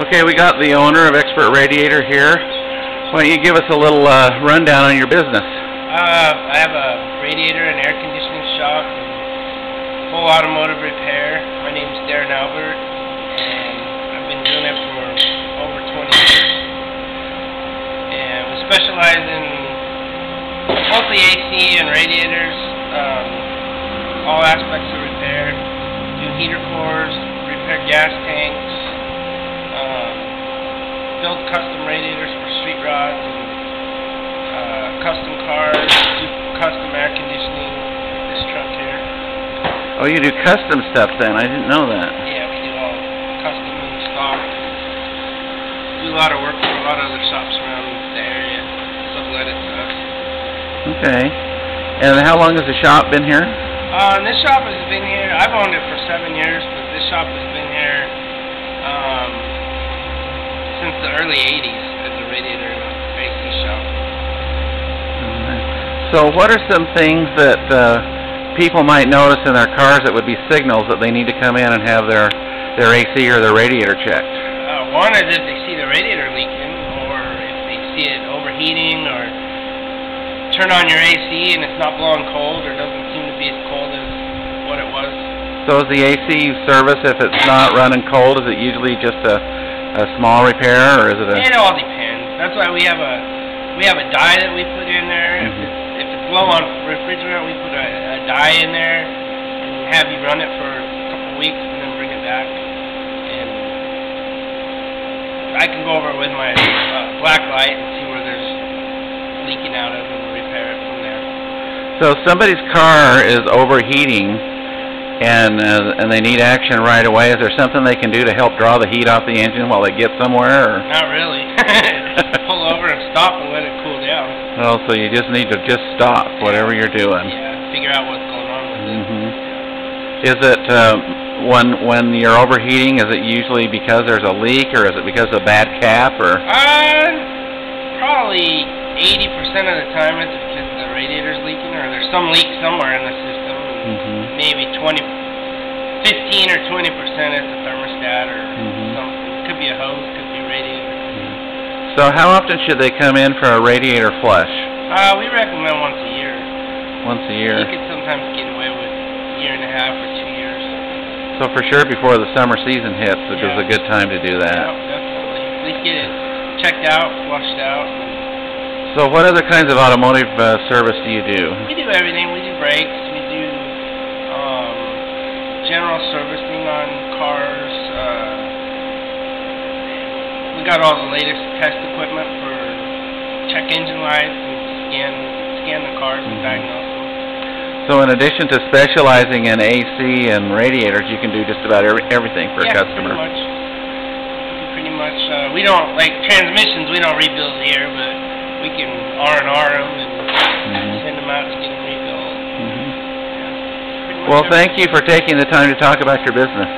Okay, we got the owner of Expert Radiator here. Why don't you give us a little rundown on your business? I have a radiator and air conditioning shop, full automotive repair. My name is Albert, and I've been doing it for over 20 years. And we specialize in mostly AC and radiators, all aspects of repair. Do heater cores, repair gas tanks, build custom radiators for street rods, and custom cars, do custom air conditioning, this truck here. Oh, you do custom stuff then? I didn't know that. Yeah, we do all custom and stock. Do a lot of work for a lot of other shops around the area. Sublet it to us. Okay. And how long has the shop been here? This shop has been here, I've owned it for 7 years, but this shop has been here since the early 80s as a radiator and AC shop. So what are some things that people might notice in their cars that would be signals that they need to come in and have their AC or their radiator checked? One is if they see the radiator leaking, or if they see it overheating, or turn on your AC and it's not blowing cold, or doesn't seem to be as cold as what it was. So is the AC service, if it's not running cold, is it usually just a small repair, or is it a... It all depends. That's why we have a dye that we put in there. If it's low on refrigerant, we put a dye in there and have you run it for a couple weeks and then bring it back. And I can go over it with my black light and see where there's leaking out of and repair it from there. So if somebody's car is overheating and they need action right away, is there something they can do to help draw the heat off the engine while they get somewhere? Or? Not really. Pull over and stop and let it cool down. Oh, so you just need to just stop whatever you're doing. Yeah, figure out what's going on with it. Is it when you're overheating, is it usually because there's a leak, or is it because of a bad cap, or? Probably 80% of the time it's because the radiator's leaking, or there's some leak somewhere in the system. Maybe 15 or 20% is the thermostat or something. Could be a hose, could be a radiator. So how often should they come in for a radiator flush? We recommend once a year. Once a year. You could sometimes get away with a year and a half or 2 years. So for sure before the summer season hits, it is a good time to do that. Yeah, definitely. At least get it checked out, flushed out. So what other kinds of automotive service do you do? We do everything. We do brakes. We do general servicing on cars. We got all the latest test equipment for check engine lights and scan the cars and diagnose them. So in addition to specializing in AC and radiators, you can do just about everything for a customer. Pretty much. We don't, like transmissions, we don't rebuild here, but we can R&R them and send them out to get them rebuilt. Well, thank you for taking the time to talk about your business.